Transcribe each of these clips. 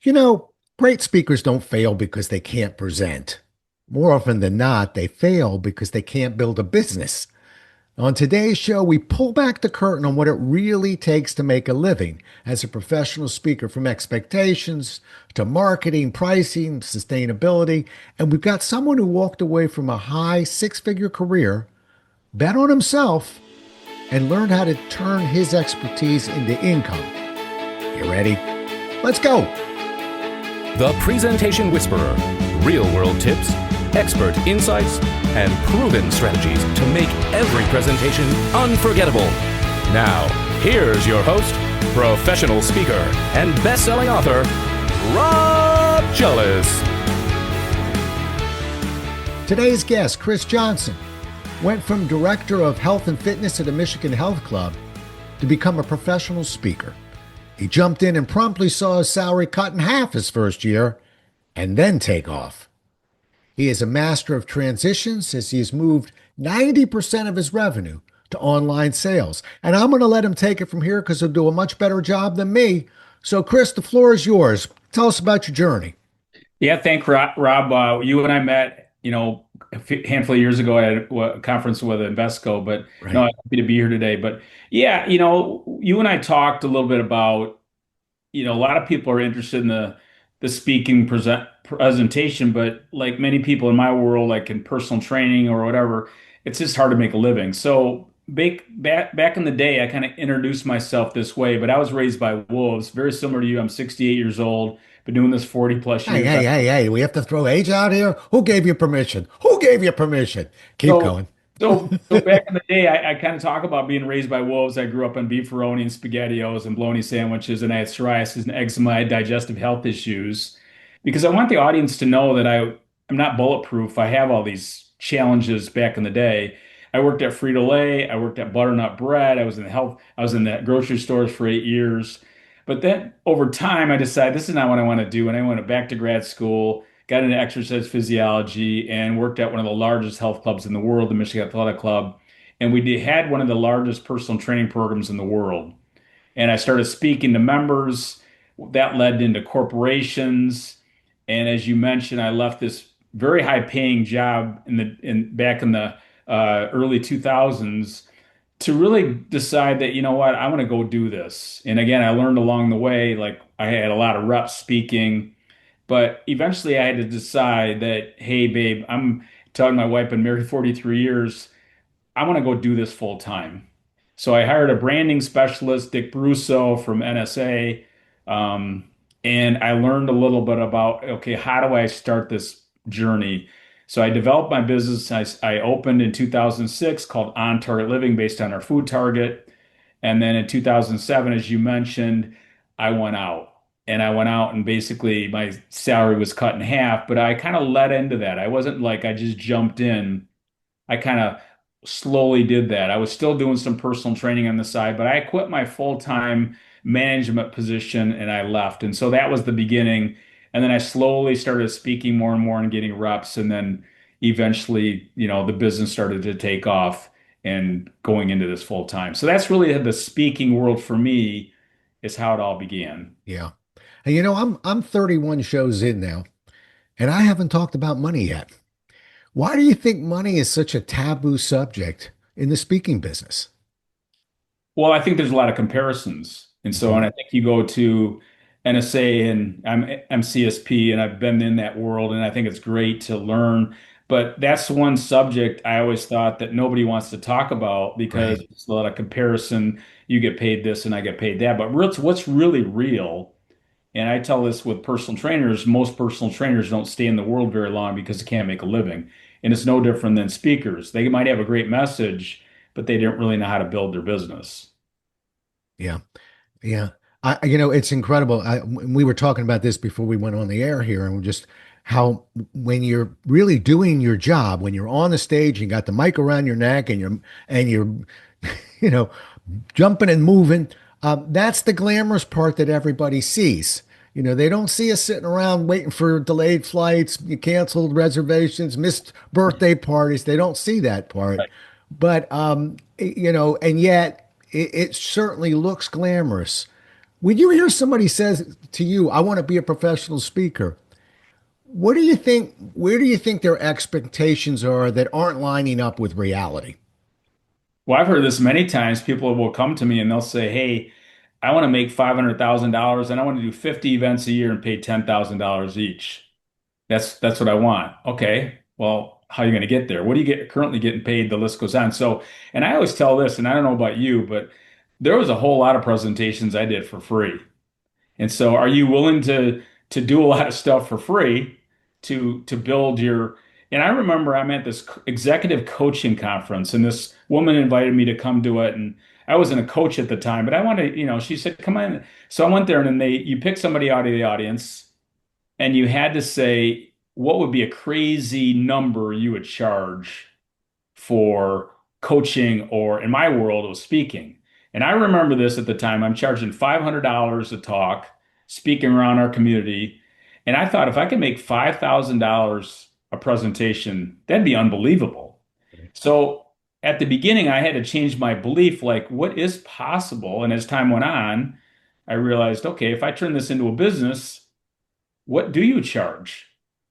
You know, great speakers don't fail because they can't present. More often than not, they fail because they can't build a business. On today's show, we pull back the curtain on what it really takes to make a living as a professional speaker, from expectations to marketing, pricing, sustainability. And we've got someone who walked away from a high six-figure career, bet on himself, and learned how to turn his expertise into income. You ready? Let's go. The Presentation Whisperer. Real world tips, expert insights, and proven strategies to make every presentation unforgettable. Now, here's your host, professional speaker, and best-selling author, Rob Jellis. Today's guest, Chris Johnson, went from director of health and fitness at a Michigan health club to become a professional speaker. He jumped in and promptly saw his salary cut in half his first year and then take off. He is a master of transitions as he has moved 90% of his revenue to online sales. And I'm going to let him take it from here because he'll do a much better job than me. So, Chris, the floor is yours. Tell us about your journey. Yeah, thank Rob. You and I met, a handful of years ago at a conference with Invesco, but no, Right. I'm happy to be here today. But yeah, you and I talked a little bit about, a lot of people are interested in the speaking presentation, but like many people in my world, like in personal training or whatever, it's just hard to make a living. So back in the day, I kind of introduced myself this way, but I was raised by wolves, very similar to you. I'm 68 years old, been doing this 40 plus Hey, years. hey, hey, hey, we have to throw age out here? Who gave you permission? Who gave you permission? Keep So, going. so back in the day, I kind of talk about being raised by wolves. I grew up on beefaroni and SpaghettiOs and bologna sandwiches, and I had psoriasis and eczema, I had digestive health issues. Because I want the audience to know that I'm not bulletproof. I have all these challenges back in the day. I worked at Frito-Lay, I worked at Butternut Bread, I was in the grocery stores for 8 years. But then over time, I decided this is not what I want to do, and I went back to grad school, got into exercise physiology, and worked at one of the largest health clubs in the world, the Michigan Athletic Club. And had one of the largest personal training programs in the world. And I started speaking to members. That led into corporations. And as you mentioned, I left this very high paying job back in the early 2000s to really decide that, you know what, I want to go do this. And again, I learned along the way, like I had a lot of reps speaking, but eventually I had to decide that, hey, babe, I'm telling my wife, been married 43 years. I want to go do this full time. So I hired a branding specialist, Dick Brusso from NSA, and I learned a little bit about, okay, how do I start this journey? So I developed my business. I opened in 2006 called On Target Living based on our food target. And then in 2007, as you mentioned, I went out. And I went out and basically my salary was cut in half, but I kind of led into that. I wasn't like I just jumped in. I kind of slowly did that. I was still doing some personal training on the side, but I quit my full-time management position and I left. And so that was the beginning. And then I slowly started speaking more and more and getting reps. And then eventually, the business started to take off and going into this full time. So that's really the speaking world for me is how it all began. Yeah. And I'm 31 shows in now, and I haven't talked about money yet. Why do you think money is such a taboo subject in the speaking business? Well, I think there's a lot of comparisons. And so, Mhm. and I think you go to NSA and I'm CSP and I've been in that world and I think it's great to learn. But that's one subject I always thought that nobody wants to talk about because Right. it's a lot of comparison. You get paid this and I get paid that. But what's really real, and I tell this with personal trainers, most personal trainers don't stay in the world very long because they can't make a living. And it's no different than speakers. They might have a great message, but they didn't really know how to build their business. Yeah. Yeah. It's incredible. We were talking about this before we went on the air here, and just how when you're really doing your job, when you're on the stage, you got the mic around your neck and you're, you know, jumping and moving. That's the glamorous part that everybody sees. They don't see us sitting around waiting for delayed flights, canceled reservations, missed birthday parties. They don't see that part. But and yet it certainly looks glamorous. When you hear somebody says to you, I want to be a professional speaker, what do you think, where do you think their expectations are that aren't lining up with reality? Well, I've heard this many times. People will come to me and they'll say, "Hey, I want to make $500,000 and I want to do 50 events a year and pay $10,000 each." That's what I want. Okay. Well, how are you going to get there? What do you get currently getting paid? The list goes on. So, and I always tell this, and I don't know about you, but there was a whole lot of presentations I did for free. And so are you willing to do a lot of stuff for free to build your and I remember I'm at this executive coaching conference and this woman invited me to come to it and I wasn't a coach at the time, but I wanted, she said, "Come on." So I went there and then you pick somebody out of the audience and you had to say what would be a crazy number you would charge for coaching, or in my world, it was speaking. And I remember this at the time. I'm charging $500 a talk, speaking around our community. And I thought if I could make $5,000 a presentation, that'd be unbelievable. So at the beginning, I had to change my belief, like what is possible. And as time went on, I realized, okay, if I turn this into a business, what do you charge?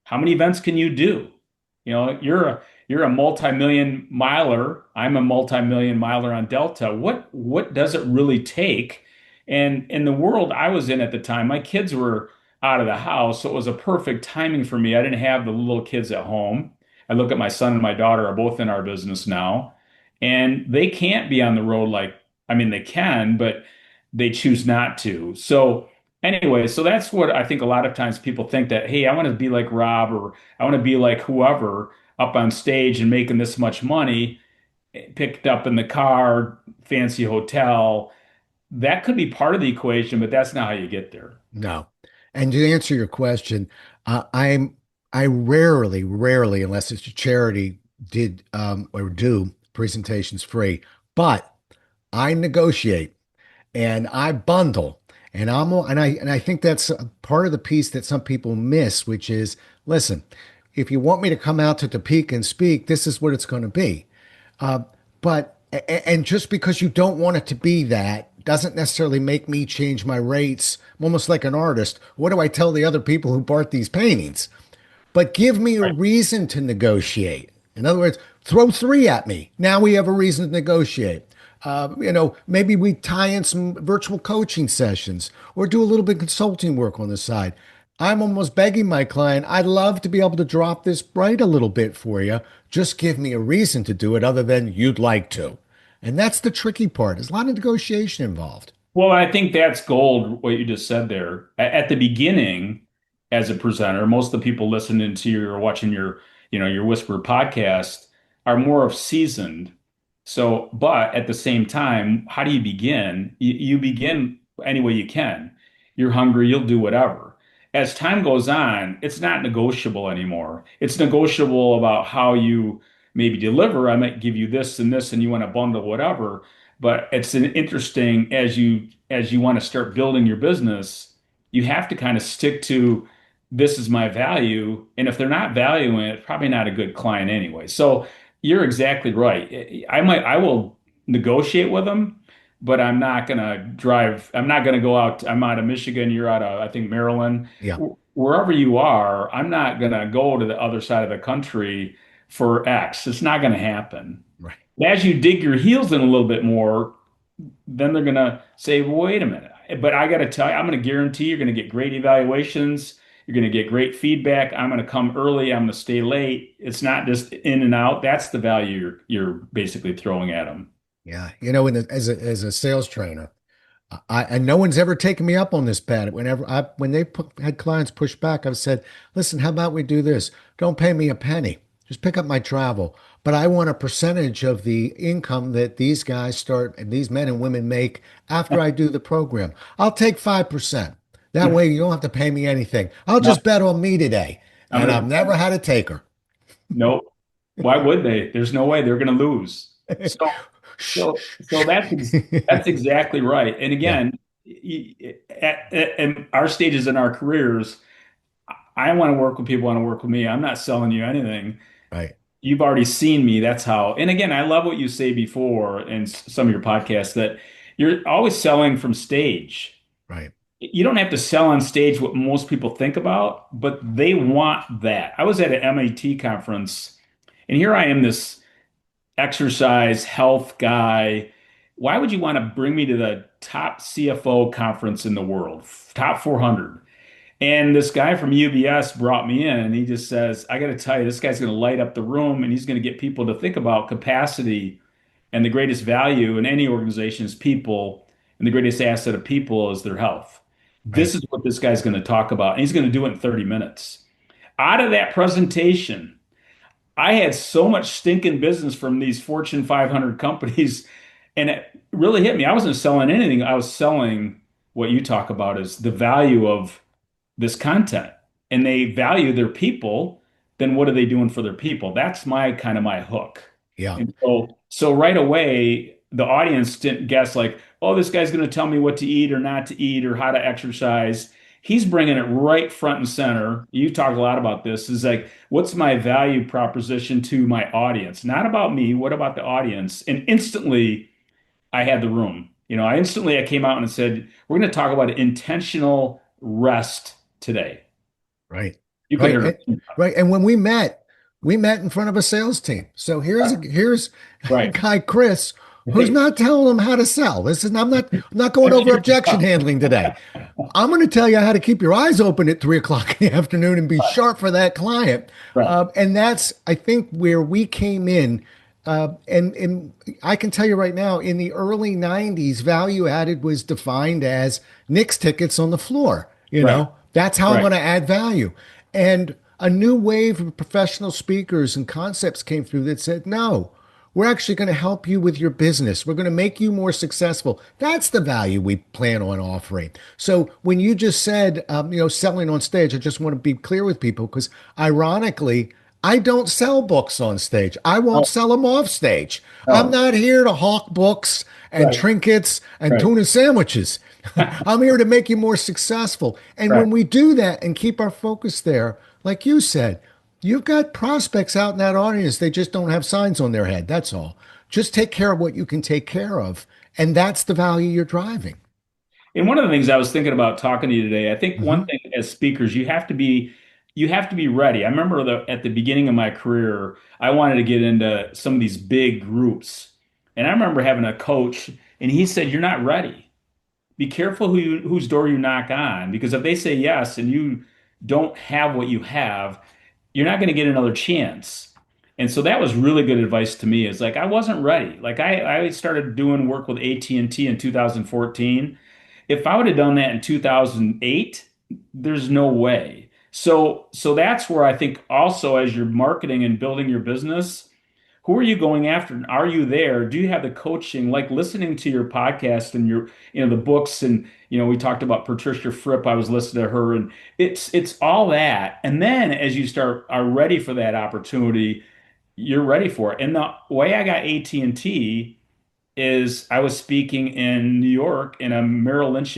How many events can you do? You're a multi-million miler. I'm a multi-million miler on Delta. What does it really take? And in the world I was in at the time, my kids were out of the house, so it was a perfect timing for me. I didn't have the little kids at home. I look at my son and my daughter are both in our business now, and they can't be on the road like, I mean, they can, but they choose not to. So anyway, so that's what I think a lot of times people think that, hey, I want to be like Rob or I want to be like whoever up on stage and making this much money, picked up in the car, fancy hotel. That could be part of the equation, but that's not how you get there. No. And to answer your question, I rarely, unless it's a charity, did or do presentations free. But I negotiate and I bundle, and I think that's a part of the piece that some people miss, which is, listen, if you want me to come out to Topeka and speak, this is what it's going to be. Uh, but just because you don't want it to be that doesn't necessarily make me change my rates. I'm almost like an artist. What do I tell the other people who bought these paintings? But give me a Right. reason to negotiate. In other words, throw three at me. Now we have a reason to negotiate. Maybe we tie in some virtual coaching sessions or do a little bit of consulting work on the side. I'm almost begging my client, I'd love to be able to drop this right a little bit for you. Just give me a reason to do it other than you'd like to. And that's the tricky part. There's a lot of negotiation involved. Well, I think that's gold, what you just said there. At the beginning, as a presenter, most of the people listening to you or watching your Whisper podcast are more of seasoned. So, but at the same time, how do you begin? You begin any way you can. You're hungry, you'll do whatever. As time goes on, it's not negotiable anymore. It's negotiable about how you maybe deliver. I might give you this and this, and you want to bundle whatever. But it's an interesting as you want to start building your business, you have to kind of stick to this is my value. And if they're not valuing it, probably not a good client anyway. So you're exactly right. I will negotiate with them, but I'm not gonna go out. I'm out of Michigan, you're out of, I think, Maryland. Yeah, Wherever you are, I'm not gonna go to the other side of the country for X. It's not gonna happen. right. As you dig your heels in a little bit more, then they're gonna say, well, wait a minute. But I gotta tell you, I'm gonna guarantee you're gonna get great evaluations. You're gonna get great feedback. I'm gonna come early. I'm gonna stay late. It's not just in and out. That's the value you're basically throwing at them. Yeah. As a sales trainer, and no one's ever taken me up on this, Pat. When they had clients push back, I've said, listen, how about we do this? Don't pay me a penny. Just pick up my travel. But I want a percentage of the income that these guys start and these men and women make after I do the program. I'll take 5%. That way you don't have to pay me anything. I'll No, just bet on me today. I'm And gonna I've never had a taker. nope. Why would they? There's no way they're gonna lose. So Shh, so so shh, shh. that's exactly right. And Yeah, again, in our stages in our careers, I want to work with people who want to work with me. I'm not selling you anything. right. You've already seen me. That's how. And again, I love what you say before in some of your podcasts that you're always selling from stage. Right. You don't have to sell on stage what most people think about, but they want that. I was at an MIT conference, and here I am, this exercise health guy. Why would you want to bring me to the top CFO conference in the world, top 400? And this guy from UBS brought me in, and he just says, I got to tell you, this guy's going to light up the room, and he's going to get people to think about capacity, and the greatest value in any organization is people, and the greatest asset of people is their health. Right. This is what this guy's going to talk about, and he's going to do it in 30 minutes. Out of that presentation, I had so much stinking business from these Fortune 500 companies, and it really hit me. I wasn't selling anything. I was selling what you talk about is the value of this content, and they value their people. Then what are they doing for their people? That's my kind of my hook. Yeah. And so right away, the audience didn't guess like, oh, this guy's going to tell me what to eat or not to eat or how to exercise. He's bringing it right front and center. You talk a lot about this. Is like, what's my value proposition to my audience? Not about me. What about the audience? And instantly, I had the room. I came out and said, we're going to talk about intentional rest today. Right. You could Right. hear Right. And when we met in front of a sales team. So here's a right. guy, Chris, who's Right. not telling them how to sell. This is I'm not going over objection handling today. I'm going to tell you how to keep your eyes open at 3 o'clock in the afternoon and be sharp for that client. Right. And that's, I think, where we came in. And I can tell you right now, in the early 90s, value added was defined as Knicks tickets on the floor. Right. That's how I'm Right. going to add value. And a new wave of professional speakers and concepts came through that said, no, we're actually going to help you with your business. We're going to make you more successful. That's the value we plan on offering. So when you just said, selling on stage, I just want to be clear with people because ironically, I don't sell books on stage. I won't Oh, sell them off stage. I'm no. not here to hawk books and Right. trinkets and Right. tuna sandwiches. I'm here to make you more successful. And Right. when we do that and keep our focus there, like you said, you've got prospects out in that audience. They just don't have signs on their head. That's all. Just take care of what you can take care of. And that's the value you're driving. And one of the things I was thinking about talking to you today, I think one Hmm. thing as speakers, you have to be ready. I remember at the beginning of my career, I wanted to get into some of these big groups. And I remember having a coach, and he said, "You're not ready. Be careful whose door you knock on, because if they say yes and you don't have what you have, you're not going to get another chance." And so that was really good advice to me. Is like I wasn't ready. Like I started doing work with AT&T in 2014. If I would have done that in 2008, there's no way. So that's where I think also as you're marketing and building your business, who are you going after? And are you there? Do you have the coaching, like listening to your podcast and the books and we talked about Patricia Fripp. I was listening to her, and it's all that. And then as you are ready for that opportunity, you're ready for it. And the way I got AT&T is I was speaking in New York in a Merrill Lynch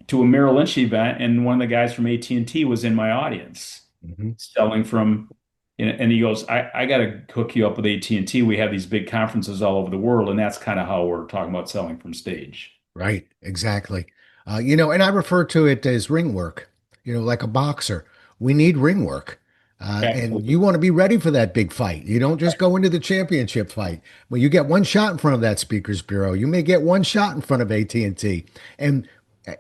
to a Merrill Lynch event, and one of the guys from AT&T was in my audience Hmm. selling from, and he goes, I got to hook you up with AT&T. We have these big conferences all over the world, and that's kind of how we're talking about selling from stage. Right, exactly. And I refer to it as ring work, like a boxer. We need ring work. And Absolutely. you want to be ready for that big fight. You don't just go into the championship fight. Well, you get one shot in front of that speakers bureau. You may get one shot in front of AT&T. And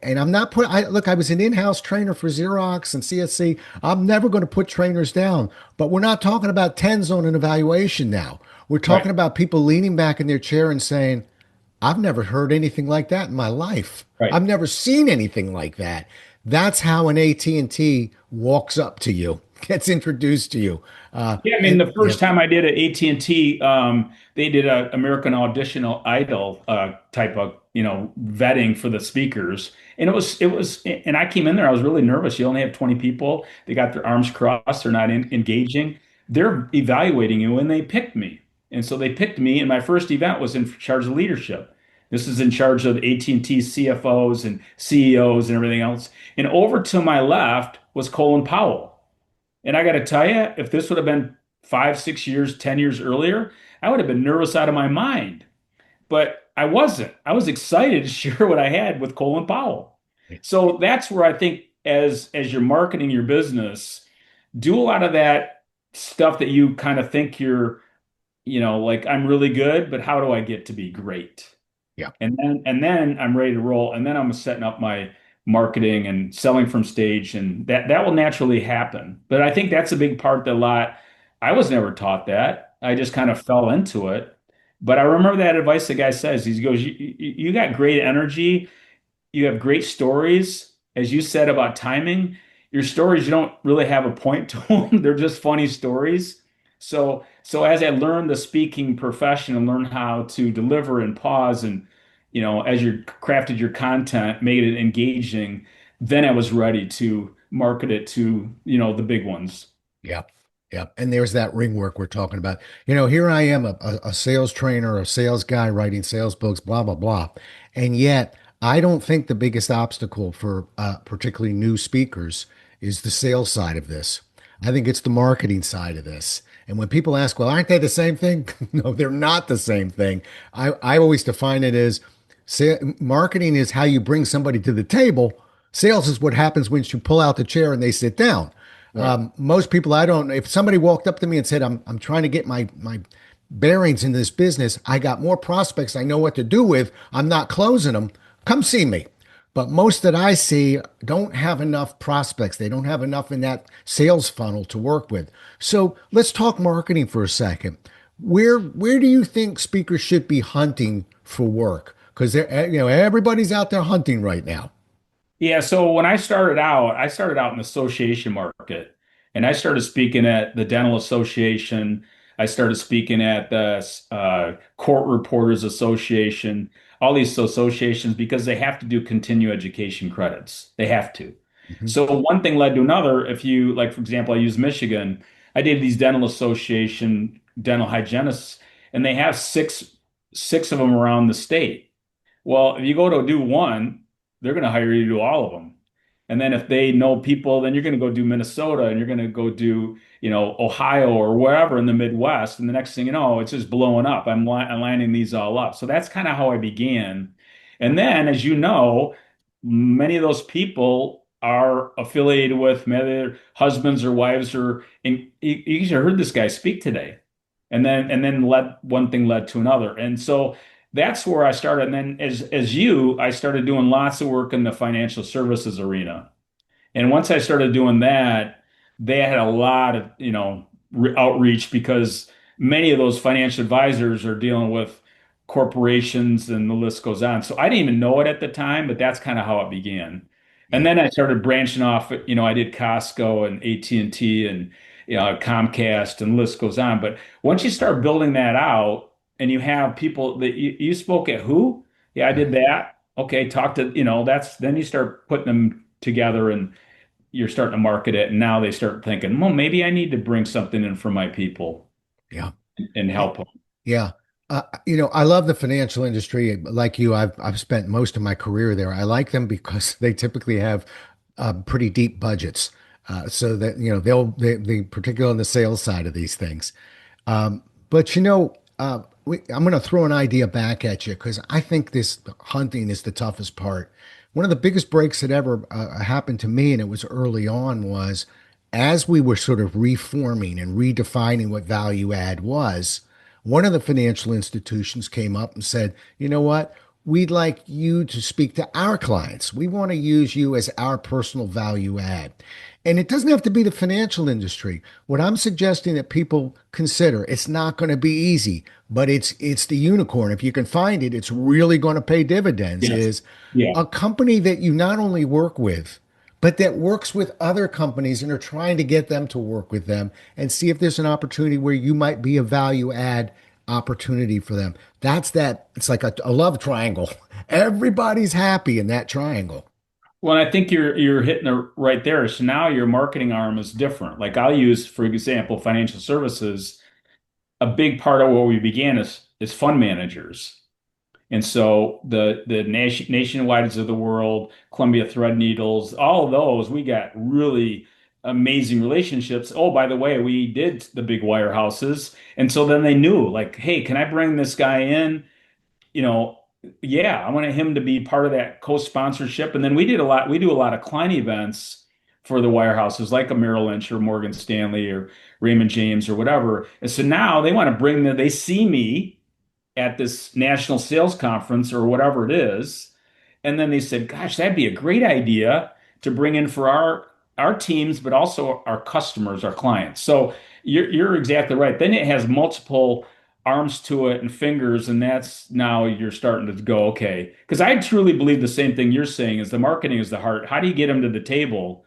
and I'm not put I look, I was an in-house trainer for Xerox and CSC. I'm never going to put trainers down, but we're not talking about tens on an evaluation now. We're Right, talking about people leaning back in their chair and saying, I've never heard anything like that in my life. right. I've never seen anything like that. That's how an AT&T walks up to you, gets introduced to you. Yeah, I mean, And the yeah. first time I did at AT&T, they did a American Audition Idol type of, vetting for the speakers. And and I came in there, I was really nervous. You only have 20 people. They got their arms crossed. They're not engaging. They're evaluating you, and they picked me. And so they picked me, and my first event was in charge of leadership. This is in charge of AT&T CFOs and CEOs and everything else. And over to my left was Colin Powell. And I got to tell you, if this would have been 5, 6 years, 10 years earlier, I would have been nervous out of my mind. But I wasn't. I was excited to share what I had with Colin Powell. So that's where I think as you're marketing your business, do a lot of that stuff that you kind of think you're, like I'm really good, but how do I get to be great? Yeah. And then I'm ready to roll. And then I'm setting up my marketing and selling from stage, and that will naturally happen. But I think that's a big part that a lot I was never taught that. I just kind of fell into it. But I remember that advice the guy says, he goes, you got great energy, you have great stories, as you said about timing. Your stories, you don't really have a point to them. They're just funny stories. So as I learned the speaking profession and learned how to deliver and pause and, as you crafted your content, made it engaging, then I was ready to market it to, the big ones. Yep. Yep. And there's that ring work we're talking about. Here I am, a sales trainer, a sales guy writing sales books, blah, blah, blah. And yet, I don't think the biggest obstacle for particularly new speakers is the sales side of this. I think it's the marketing side of this. And when people ask, well, aren't they the same thing? No, they're not the same thing. I always define it as marketing is how you bring somebody to the table. Sales is what happens once you pull out the chair and they sit down. Right. Most people, I don't. If somebody walked up to me and said, "I'm trying to get my bearings in this business. I got more prospects. I know what to do with. I'm not closing them. Come see me." But most that I see don't have enough prospects. They don't have enough in that sales funnel to work with. So let's talk marketing for a second. Where do you think speakers should be hunting for work? Because everybody's out there hunting right now. Yeah, so when I started out in the association market, and I started speaking at the Dental Association. I started speaking at the Court Reporters Association, all these associations because they have to do continue education credits. They have to. Mhm. So one thing led to another. If you, like, for example, I use Michigan. I did these dental association dental hygienists, and they have six of them around the state. Well, if you go to do one, they're going to hire you to do all of them. And then if they know people, then you're going to go do Minnesota and you're going to go do, Ohio or wherever in the Midwest. And the next thing you know, it's just blowing up. I'm lining these all up. So that's kind of how I began. And then, as you know, many of those people are affiliated with maybe their husbands or wives, or and you heard this guy speak today. And then one thing led to another. And so that's where I started. And then as you, I started doing lots of work in the financial services arena. And once I started doing that, they had a lot of, outreach because many of those financial advisors are dealing with corporations and the list goes on. So I didn't even know it at the time, but that's kind of how it began. And Yeah. then I started branching off, I did Costco and AT&T and T and Comcast and the list goes on. But once you start building that out and you have people that you spoke at who? Yeah, I did that. Okay, talk to, that's then you start putting them together and you're starting to market it, and now they start thinking, well, maybe I need to bring something in for my people Yeah. and help them. Yeah. I love the financial industry. Like you, I've spent most of my career there. I like them because they typically have pretty deep budgets, so that they particularly on the sales side of these things. But I'm going to throw an idea back at you because I think this hunting is the toughest part. One of the biggest breaks that ever happened to me, and it was early on, was as we were sort of reforming and redefining what value add was. One of the financial institutions came up and said, you know what? We'd like you to speak to our clients. We want to use you as our personal value add. And it doesn't have to be the financial industry. What I'm suggesting that people consider, it's not going to be easy, but it's the unicorn. If you can find it, it's really going to pay dividends. Yes. Is Yeah. a company that you not only work with, but that works with other companies and are trying to get them to work with them and see if there's an opportunity where you might be a value add opportunity for them. It's like a love triangle. Everybody's happy in that triangle. Well, I think you're hitting it right there. So now your marketing arm is different. Like I'll use, for example, financial services. A big part of where we began is fund managers. And so the nationwides of the world, Columbia Threadneedles, all of those, we got really amazing relationships. Oh, by the way, we did the big wirehouses. And so then they knew, like, hey, can I bring this guy in? yeah, I wanted him to be part of that co-sponsorship. And then we do a lot of client events for the wirehouses like a Merrill Lynch or Morgan Stanley or Raymond James or whatever. And so now they want to they see me at this national sales conference or whatever it is. And then they said, gosh, that'd be a great idea to bring in for our teams, but also our customers, our clients. So you're exactly right. Then it has multiple arms to it and fingers, and that's now you're starting to go, okay. Because I truly believe the same thing you're saying is the marketing is the heart. How do you get them to the table?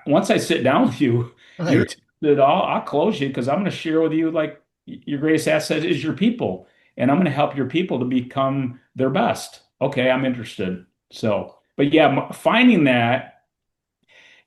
Once I sit down with you, you're Right. interested, I'll close you because I'm going to share with you like your greatest asset is your people, and I'm going to help your people to become their best. Okay, I'm interested. So, but yeah, finding that,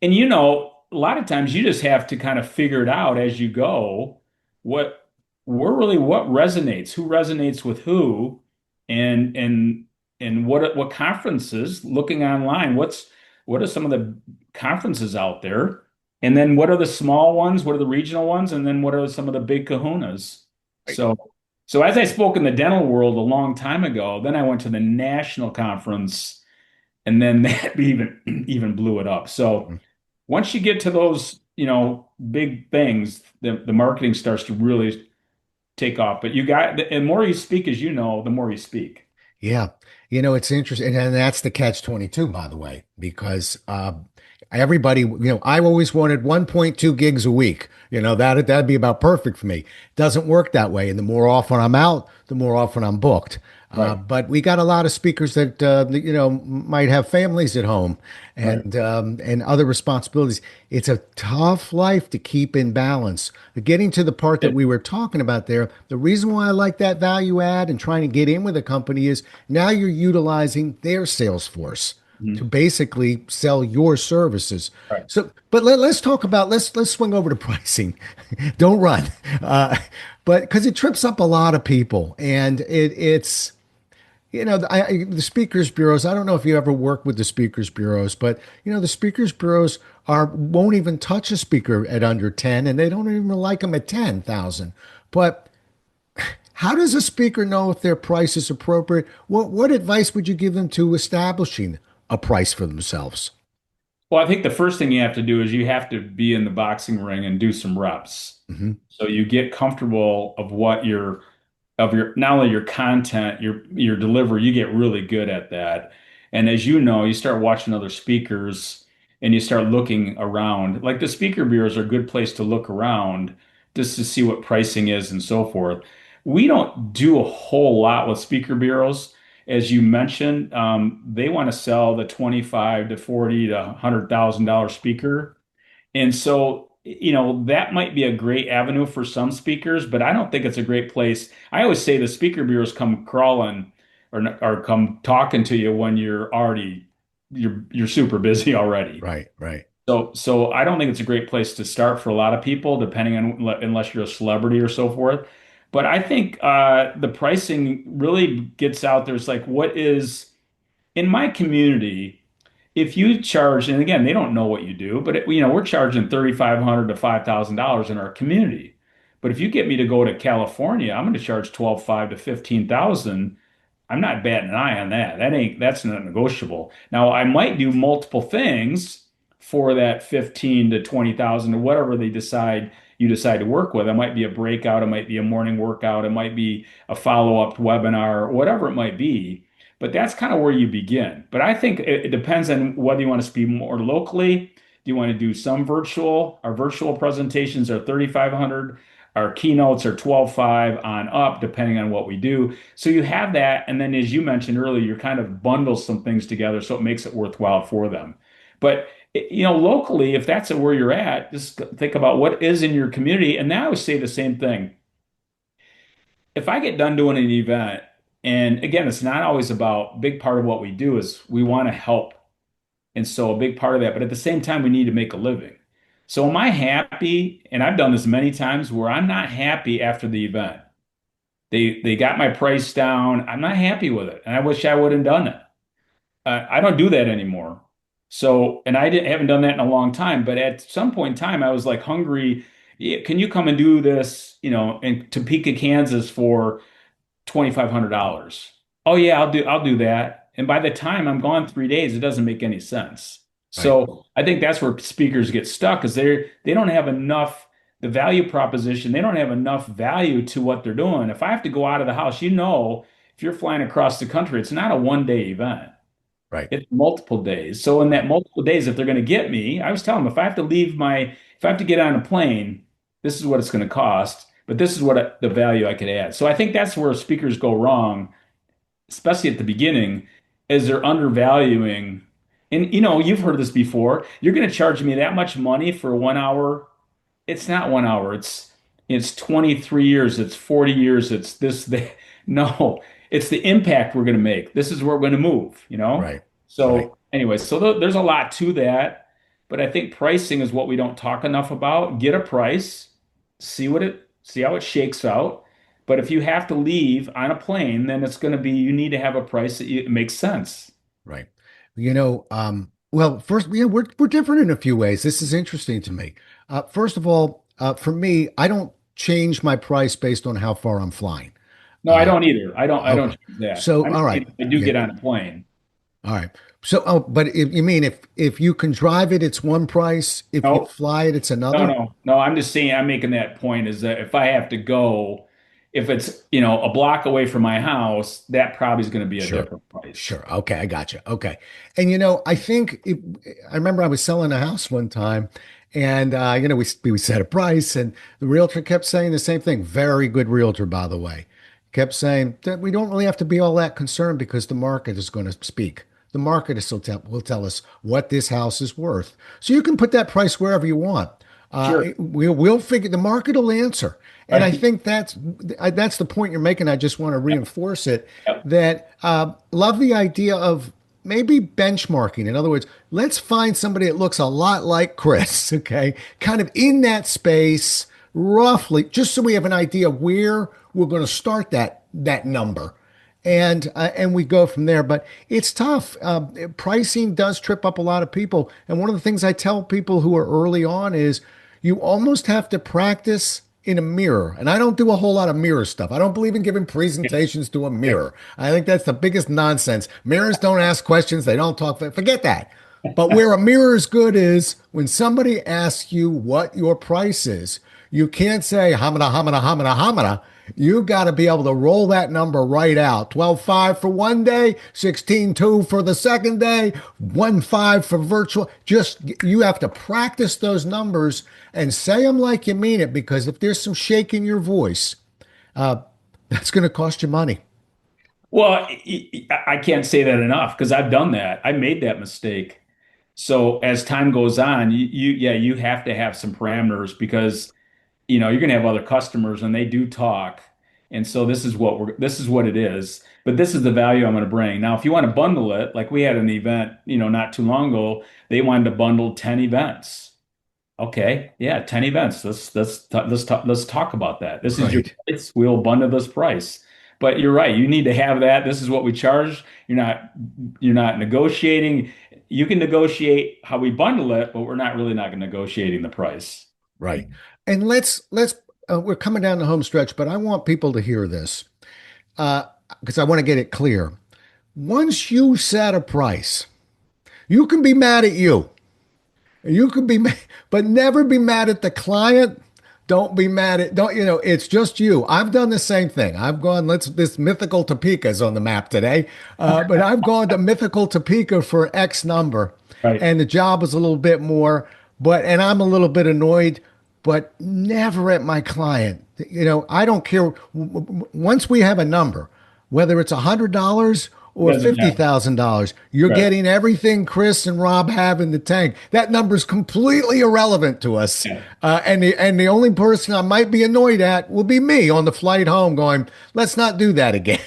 and a lot of times you just have to kind of figure it out as you go. What what resonates, who resonates with who, and what conferences, looking online, what are some of the conferences out there? And then what are the small ones? What are the regional ones? And then what are some of the big kahunas? Right. So, so as I spoke in the dental world a long time ago, then I went to the national conference, and then that even blew it up. So once you get to those, big things, the marketing starts to really take off. But the more you speak, as you know, the more you speak. Yeah. It's interesting. And that's the catch 22, by the way, because everybody, I always wanted 1.2 gigs a week. That'd be about perfect for me. Doesn't work that way. And the more often I'm out, the more often I'm booked. Right. But we got a lot of speakers that might have families at home Right. and other responsibilities. It's a tough life to keep in balance. But getting to the part that we were talking about there, the reason why I like that value add and trying to get in with a company is now you're utilizing their sales force to Mhm. basically sell your services. Right. So, but let's talk about let's swing over to pricing. Don't run, but because it trips up a lot of people, and it's the speakers bureaus. I don't know if you ever work with the speakers bureaus, but the speakers bureaus are won't even touch a speaker at under 10, and they don't even like them at 10,000. But how does a speaker know if their price is appropriate? What advice would you give them to establishing a price for themselves? Well, I think the first thing you have to do is you have to be in the boxing ring and do some reps. Hmm. So you get comfortable of your not only your content, your delivery, you get really good at that. And as you know, you start watching other speakers and you start looking around. Like the speaker bureaus are a good place to look around just to see what pricing is and so forth. We don't do a whole lot with speaker bureaus. As you mentioned, they want to sell the 25 to 40 to $100,000 speaker. And so, that might be a great avenue for some speakers, but I don't think it's a great place. I always say the speaker bureaus come crawling or come talking to you when you're super busy already. Right, right. So I don't think it's a great place to start for a lot of people, depending on unless you're a celebrity or so forth. But I think the pricing really gets out there. It's like, what is in my community? If you charge, and again, they don't know what you do, but we're charging $3,500 to $5,000 in our community. But if you get me to go to California, I'm going to charge 12,500 to 15,000. I'm not batting an eye on that. That's not negotiable. Now, I might do multiple things for that 15 to 20,000 or whatever you decide to work with. It might be a breakout, it might be a morning workout, it might be a follow-up webinar, whatever it might be. But that's kind of where you begin. But I think it depends on whether you want to speak more locally. Do you want to do some virtual? Our virtual presentations are 3,500. Our keynotes are 12,500 on up, depending on what we do. So you have that. And then, as you mentioned earlier, you kind of bundle some things together so it makes it worthwhile for them. But locally, if that's where you're at, just think about what is in your community. And now I would say the same thing. If I get done doing an event, and again, it's not always about big part of what we do is we want to help. And so a big part of that, but at the same time, we need to make a living. So am I happy? And I've done this many times where I'm not happy after the event. They got my price down. I'm not happy with it, and I wish I would have done it. I don't do that anymore. So, and haven't done that in a long time. But at some point in time, I was like hungry. "Yeah, can you come and do this? In Topeka, Kansas for $2,500?" Oh yeah, I'll do that. And by the time I'm gone 3 days, it doesn't make any sense. Right. So I think that's where speakers get stuck is they don't have enough the value proposition, they don't have enough value to what they're doing. If I have to go out of the house, if you're flying across the country, it's not a 1 day event. Right. It's multiple days. So in that Right. multiple days, if they're going to get me, I was telling them if I have to get on a plane, this is what it's going to cost, but this is the value I could add. So I think that's where speakers go wrong, especially at the beginning, is they're undervaluing. And you've heard this before. You're going to charge me that much money for 1 hour. It's not 1 hour. It's 23 years. It's 40 years. It's this. No, it's the impact we're going to make. This is where we're going to move. Right. Right. So anyway, there's a lot to that, but I think pricing is what we don't talk enough about. Get a price, see how it shakes out. But if you have to leave on a plane, then it's going to be you need to have a price it makes sense. Right. Well, first, yeah, we're different in a few ways. This is interesting to me. First of all, for me, I don't change my price based on how far I'm flying. No, I Uh, don't either. I don't okay. choose that. So, I'm all just right. saying if I do Yeah. get on a plane. All right. So, oh, but if you mean if you can drive it, it's one price. If you No, fly it, it's no, another. no, no. I'm just saying I'm making that point is that if I have to go, if it's, a block away from my house, that probably is going to be a Sure. different price. Sure. Okay, I got you. Okay. And I think I remember I was selling a house one time and we set a price and the realtor kept saying the same thing. Very good realtor, by the way. Kept saying that we don't really have to be all that concerned because the market is going to speak. The market will tell us what this house is worth. So you can put that price wherever you want. Sure. We'll figure the market will answer. And I Right. think that's the point you're making. I just want to Yep. reinforce it Yep. that love the idea of maybe benchmarking. In other words, let's find somebody that looks a lot like Chris, okay? Kind of in that space, roughly, just so we have an idea where we're going to start that number. And we go from there, but it's tough. Pricing does trip up a lot of people, and one of the things I tell people who are early on is you almost have to practice in a mirror. And I don't do a whole lot of mirror stuff. I don't believe in giving presentations to a mirror. I think that's the biggest nonsense. Mirrors don't ask questions, they don't talk. Forget that. But where a mirror is good is when somebody asks you what your price is, you can't say hamana, hamana, hamana, hamana. You got to be able to roll that number right out. 12.5 for one day, 16.2 for the second day, 1.5 for virtual. Just you have to practice those numbers and say them like you mean it because if there's some shake in your voice, uh, that's going to cost you money. Well, I can't say that enough because I've done that. I made that mistake. So as time goes on, you have to have some parameters because you're going to have other customers and they do talk. And so this is what it is. But this is the value I'm going to bring. Now, if you want to bundle it, like we had an event, not too long ago, they wanted to bundle 10 events. Okay, yeah, 10 events. Let's talk about that. This is your Right. price. We'll bundle this price. But you're right. You need to have that. This is what we charge. You're not negotiating. You can negotiate how we bundle it, but we're not really not negotiating the price. Right. And let's we're coming down the home stretch, but I want people to hear this because I want to get it clear. Once you set a price, you can be mad at you. You can be, but never be mad at the client. Don't be mad at, don't, it's just you. I've done the same thing. I've gone, this mythical Topeka's on the map today, but I've gone to mythical Topeka for X number Right. and the job was a little bit more, and I'm a little bit annoyed, but never at my client. I don't care. Once we have a number, whether it's $100 It or doesn't matter. $50,000, you're Right. getting everything Chris and Rob have in the tank. That number's completely irrelevant to us. Yeah. And the only person I might be annoyed at will be me on the flight home going, let's not do that again.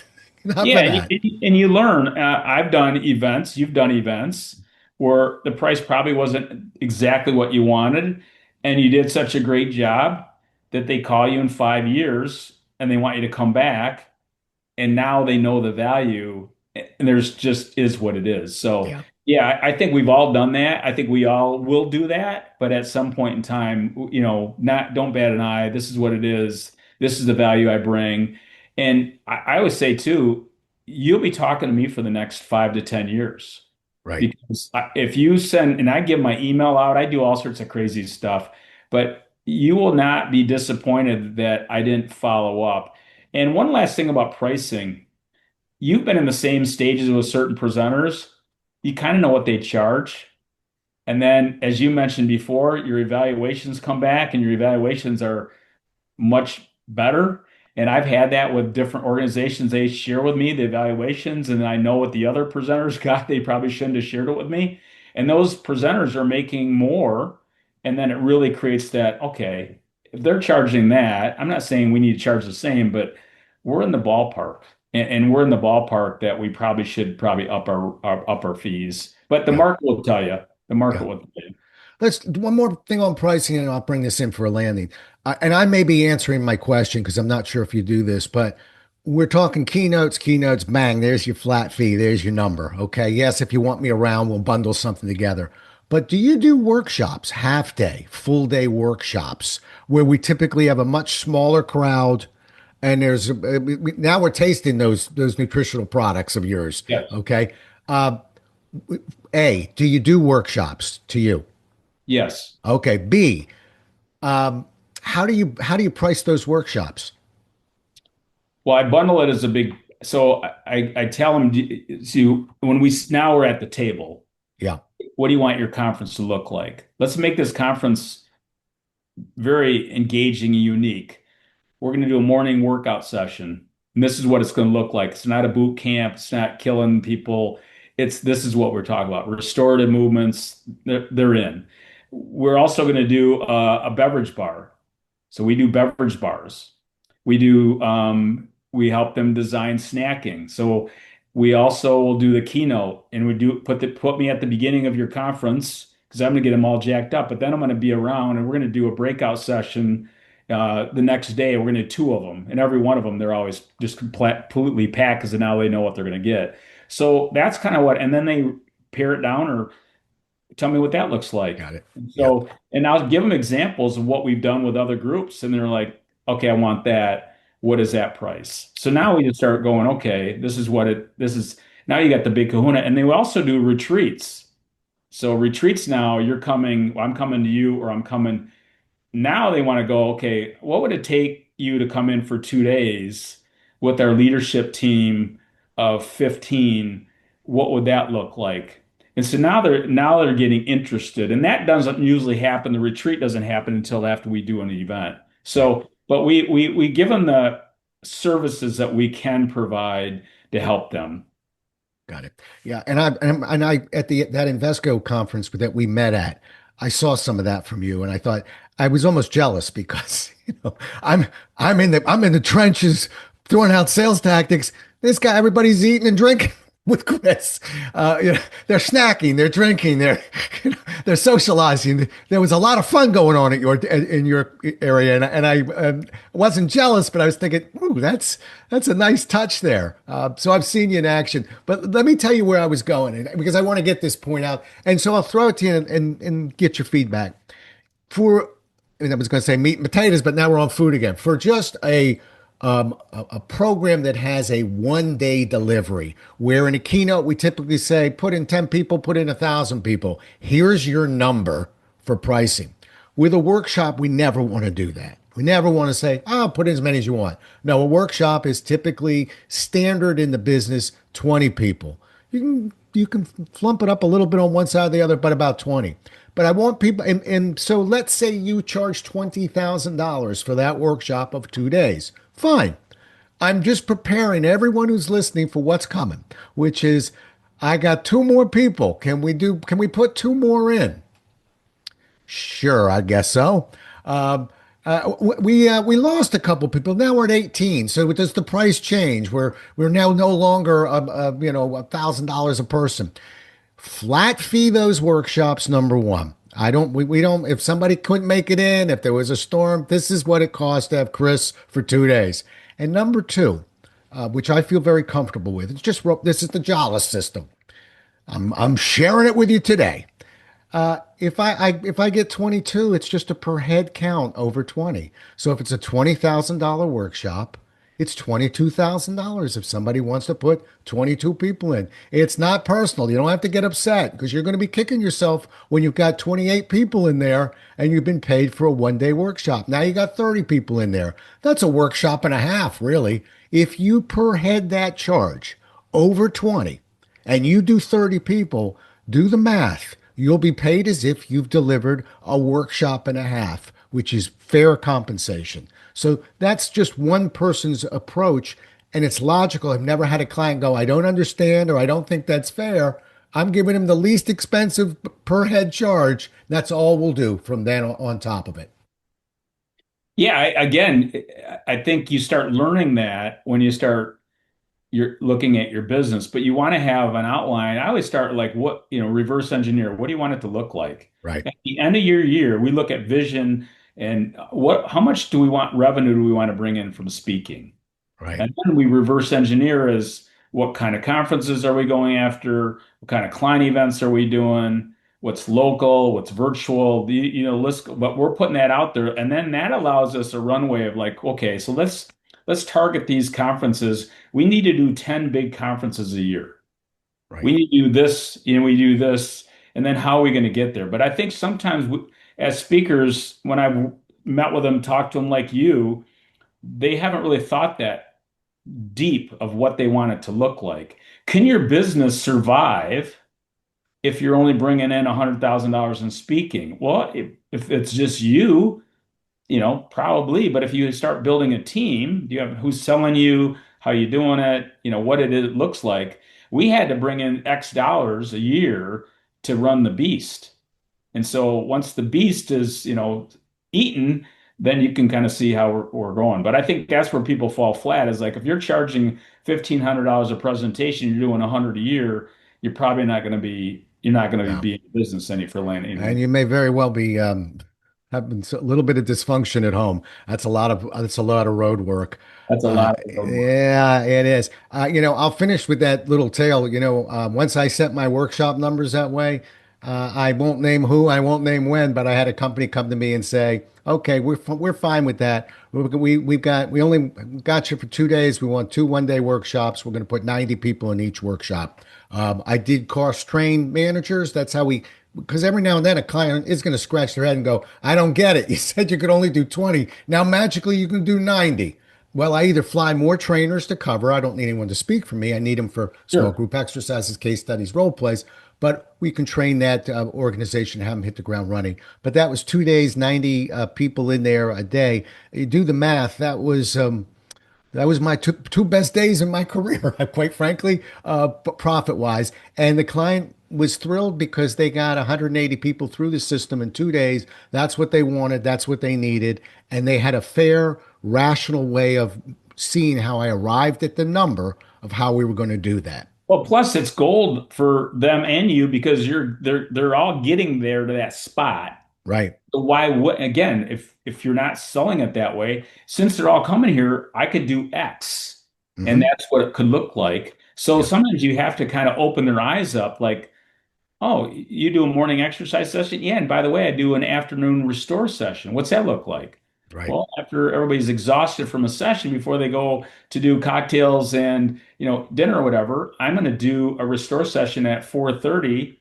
Not Yeah, for and that. you learn. I've done events, you've done events where the price probably wasn't exactly what you wanted, and you did such a great job that they call you in 5 years and they want you to come back, and now they know the value, and there's just is what it is. So, Yeah. yeah, I think we've all done that. I think we all will do that, but at some point in time, not don't bat an eye. This is what it is. This is the value I bring. And I always say too. you'll be talking to me for the next 5 to 10 years. Right. Because if you send, and I give my email out, I do all sorts of crazy stuff, but you will not be disappointed that I didn't follow up. And one last thing about pricing, you've been in the same stages with certain presenters. You kind of know what they charge. And then, as you mentioned before, your evaluations come back and your evaluations are much better. And I've had that with different organizations. They share with me the evaluations, and I know what the other presenters got. They probably shouldn't have shared it with me. And those presenters are making more. And then it really creates that, okay, if they're charging that, I'm not saying we need to charge the same, but we're in the ballpark. And we're in the ballpark that we probably should probably up our fees. But the Yeah. market will tell you. The market Yeah. will tell you. Let's one more thing on pricing, and I'll bring this in for a landing. And I may be answering my question because I'm not sure if you do this, but we're talking keynotes, keynotes, bang, there's your flat fee, there's your number. Okay. Yes, if you want me around, we'll bundle something together. But do you do workshops, half day, full day workshops, where we typically have a much smaller crowd? And now we're tasting those nutritional products of yours. Yes. Okay. Uh, do you do workshops to you? Yes. Okay. B, um, how do you price those workshops? Well, I bundle it as a big. So I tell them, so when now we're at the table, Yeah. what do you want your conference to look like? Let's make this conference very engaging and unique. We're going to do a morning workout session. And this is what it's going to look like. It's not a boot camp. It's not killing people. This is what we're talking about. Restorative movements, they're in. We're also going to do a beverage bar. So we do beverage bars. We help them design snacking. So we also will do the keynote and we do put me at the beginning of your conference because I'm going to get them all jacked up. But then I'm going to be around and we're going to do a breakout session the next day. We're going to do two of them, and every one of them they're always just completely packed because now they know what they're going to get. So that's kind of what, and then they pare it down or tell me what that looks like. Got it. And Yep. so, and I'll give them examples of what we've done with other groups, and they're like, okay, I want that. What is that price? So now we just start going, okay, this is, now you got the big kahuna. And they also do retreats. So retreats now, I'm coming to you, or I'm coming. Now they want to go, okay, what would it take you to come in for 2 days with our leadership team of 15? What would that look like? And so now they're getting interested. And that doesn't usually happen. The retreat doesn't happen until after we do an event. Right. So, but we give them the services that we can provide to help them. Got it. Yeah, and I at the that Invesco conference that we met at, I saw some of that from you, and I thought I was almost jealous because I'm in the trenches throwing out sales tactics. This guy, everybody's eating and drinking with Chris. They're snacking, they're drinking, they're socializing. There was a lot of fun going on at your area, and I wasn't jealous, but I was thinking, ooh, that's a nice touch there. So I've seen you in action, but let me tell you where I was going, because I want to get this point out, and so I'll throw it to you and get your feedback for, and I was going to say meat and potatoes, but now we're on food again. For just a program that has a 1 day delivery, where in a keynote we typically say, put in 10 people, put in 1,000 people. Here's your number for pricing. With a workshop, we never want to do that. We never want to say, oh, put in as many as you want. No, a workshop is typically standard in the business, 20 people. You can flump it up a little bit on one side or the other, but about 20. But I want people, and so let's say you charge $20,000 for that workshop of 2 days. Fine. I'm just preparing everyone who's listening for what's coming, which is I got two more people. Can we put two more in? Sure, I guess so. We lost a couple people. Now we're at 18. So does the price change? We're now no longer $1,000 a person. Flat fee those workshops, number one. We don't, if somebody couldn't make it in, if there was a storm, this is what it costs to have Chris for 2 days. And number two, which I feel very comfortable with, this is the Jollis system. I'm sharing it with you today. If I get 22, it's just a per head count over 20. So if it's a $20,000 workshop, It's $22,000 if somebody wants to put 22 people in. It's not personal. You don't have to get upset because you're going to be kicking yourself when you've got 28 people in there and you've been paid for a 1 day workshop. Now you got 30 people in there. That's a workshop and a half, really. If you per head that charge over 20 and you do 30 people, do the math. You'll be paid as if you've delivered a workshop and a half, which is fair compensation. So that's just one person's approach, and it's logical. I've never had a client go, I don't understand, or I don't think that's fair. I'm giving him the least expensive per head charge. That's all we'll do from then on top of it. Yeah, again, I think you start learning that when you start you're looking at your business, but you want to have an outline. I always start like what, reverse engineer. What do you want it to look like? Right, At the end of your year, we look at vision and how much do we want revenue do we want to bring in from speaking? right, And then we reverse engineer as what kind of conferences are we going after? What kind of client events are we doing? What's local? What's virtual? List, but we're putting that out there. And then that allows us a runway of like, okay, so let's target these conferences. We need to do 10 big conferences a year. We right. need to do this, we do this, and then how are we going to get there? But I think sometimes as speakers, when I've met with them, talked to them like you, they haven't really thought that deep of what they want it to look like. Can your business survive if you're only bringing in $100,000 in speaking? Well, if it's just you, probably. But if you start building a team, you have who's selling you, how you doing it, what it looks like. We had to bring in X dollars a year to run the beast. And so once the beast is, eaten, then you can kind of see how we're going. But I think that's where people fall flat is like if you're charging $1,500 a presentation, you're doing 100 a year, you're not going to be No. being in business any for land And anymore. you may very well be having a little bit of dysfunction at home. That's a lot of road work. That's a lot of road work. Yeah, it is. I'll finish with that little tale. Once I set my workshop numbers that way, I won't name who, I won't name when, but I had a company come to me and say, "Okay, we're fine with that. We only got you for 2 days. We want 2 1 day workshops. We're going to put 90 people in each workshop." I did cross train managers. That's how we because every now and then a client is going to scratch their head and go, I don't get it. You said you could only do 20. Now magically you can do 90. Well, I either fly more trainers to cover. I don't need anyone to speak for me. I need them for small Sure. group exercises, case studies, role plays. But we can train that organization, have them hit the ground running. But that was 2 days, 90 people in there a day. You do the math. That was my two best days in my career, quite frankly, profit wise. And the client was thrilled because they got 180 people through the system in 2 days. That's what they wanted. That's what they needed. And they had a fair, rational way of seeing how I arrived at the number of how we were going to do that. Well, plus it's gold for them and you because they're all getting there to that spot. Right. So why would again, if you're not selling it that way, since they're all coming here, I could do X, and Hmm. that's what it could look like. So Yep. sometimes you have to kind of open their eyes up, like, oh, you do a morning exercise session? Yeah, and by the way, I do an afternoon restore session. What's that look like? Right. Well, after everybody's exhausted from a session before they go to do cocktails and, dinner or whatever, I'm going to do a restore session at 4:30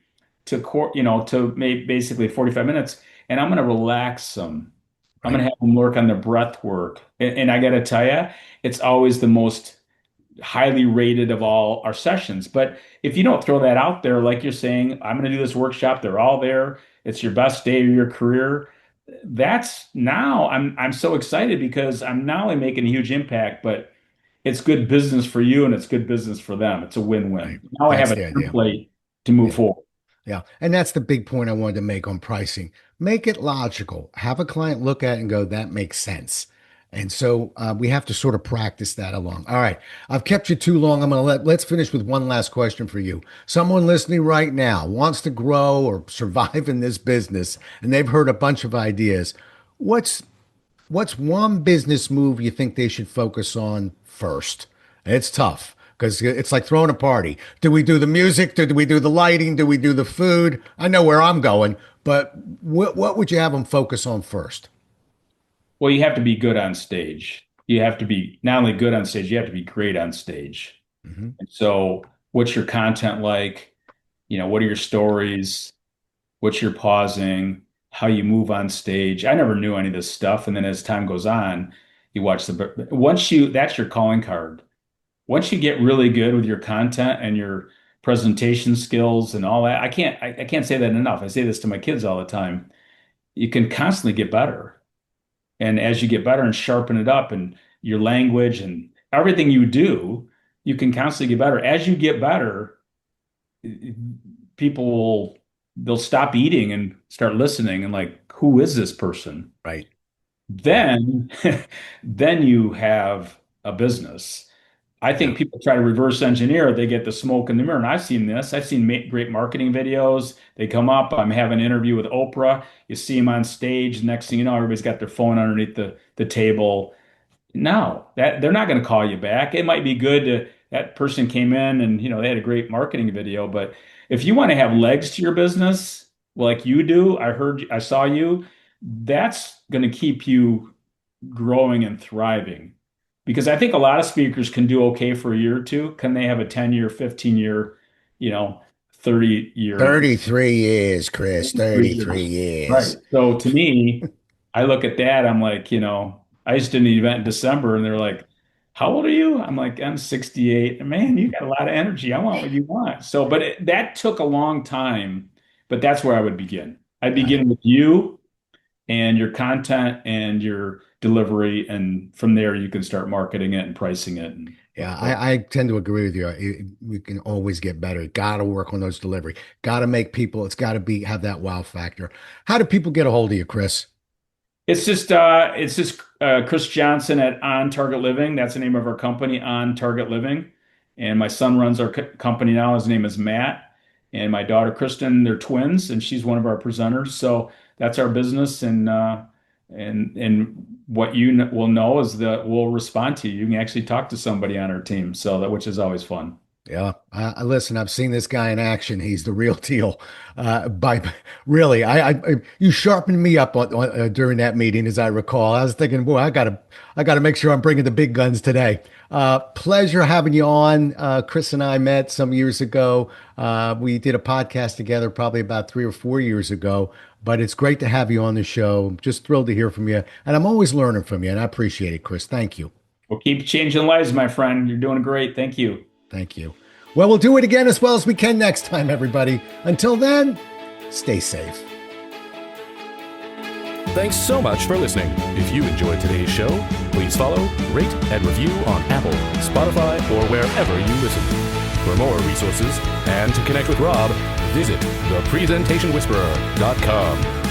to make basically 45 minutes and I'm going to relax them. I'm going Right. to have them work on their breath work. And I got to tell you, it's always the most highly rated of all our sessions. But if you don't throw that out there, like you're saying, I'm going to do this workshop, they're all there. It's your best day of your career. That's now I'm so excited because I'm not only making a huge impact, but it's good business for you and it's good business for them. It's a Right. win-win. Now I have That's a the idea. template to move Yeah. forward. Yeah. And that's the big point I wanted to make on pricing. Make it logical. Have a client look at it and go, that makes sense. And so we have to sort of practice that along. All right. I've kept you too long. Let's finish with one last question for you. Someone listening right now wants to grow or survive in this business and they've heard a bunch of ideas. What's What's one business move you think they should focus on first? It's tough because it's like throwing a party. Do we do the music? Do we do the lighting? Do we do the food? I know where I'm going, but what would you have them focus on first? Well, you have to be good on stage. you have to be not only good on stage, you have to be great on stage. Hmm. And so, what's your content like? What are your stories? What's your pausing? How you move on stage? I never knew any of this stuff. And then as time goes on, you watch that's your calling card. Once you get really good with your content and your presentation skills and all that, I can't say that enough. I say this to my kids all the time. You can constantly get better. And as you get better and sharpen it up and your language and everything you do, you can constantly get better. As you get better, people they'll stop eating and start listening and like, who is this person? Right. Yeah. Then then you have a business. I Yeah. think people try to reverse engineer. They get the smoke in the mirror. And I've seen this. I've seen great marketing videos. They come up. I'm having an interview with Oprah. You see them on stage. Next thing you know, everybody's got their phone underneath the table. No, that they're not going to call you back. It might be good to that person came in and they had a great marketing video, but if you want to have legs to your business like you do, I saw you, that's going to keep you growing and thriving. Because I think a lot of speakers can do okay for a year or two. Can they have a 10-year, 15-year, you know, 30-year 33 years, Chris, 33 years. Right. years. So to me, I look at that, I'm like, I just did an event in December and they're like, how old are you? I'm like, I'm 68. And man, you got a lot of energy. I want what you want. So, but that took a long time, but that's where I would begin. I Got it. begin with you and your content and your delivery. And from there, you can start marketing it and pricing it. And Yeah, I tend to agree with you. We can always get better. Got to work on those delivery. Got to make people, it's got to be have that wow factor. How do people get a hold of you, Chris? it's just Chris Johnson at On Target Living. That's the name of our company, On Target Living. And my son runs our company now. His name is Matt. And my daughter Kristen, they're twins, and she's one of our presenters. So that's our business. And what will know is that we'll respond to you. You can actually talk to somebody on our team. So that which is always fun. Yeah, I listen. I've seen this guy in action. He's the real deal. By really, you sharpened me up during that meeting, as I recall. I was thinking, boy, I gotta make sure I'm bringing the big guns today. Pleasure having you on. Chris and I met some years ago. We did a podcast together, probably about 3 or 4 years ago. But it's great to have you on the show. Just thrilled to hear from you, and I'm always learning from you, and I appreciate it, Chris. Thank you. We'll keep changing lives, my friend. You're doing great. Thank you. Thank you. Well, we'll do it again as well as we can next time, everybody. Until then, stay safe. Thanks so much for listening. If you enjoyed today's show, please follow, rate, and review on Apple, Spotify, or wherever you listen. For more resources and to connect with Rob, visit thepresentationwhisperer.com.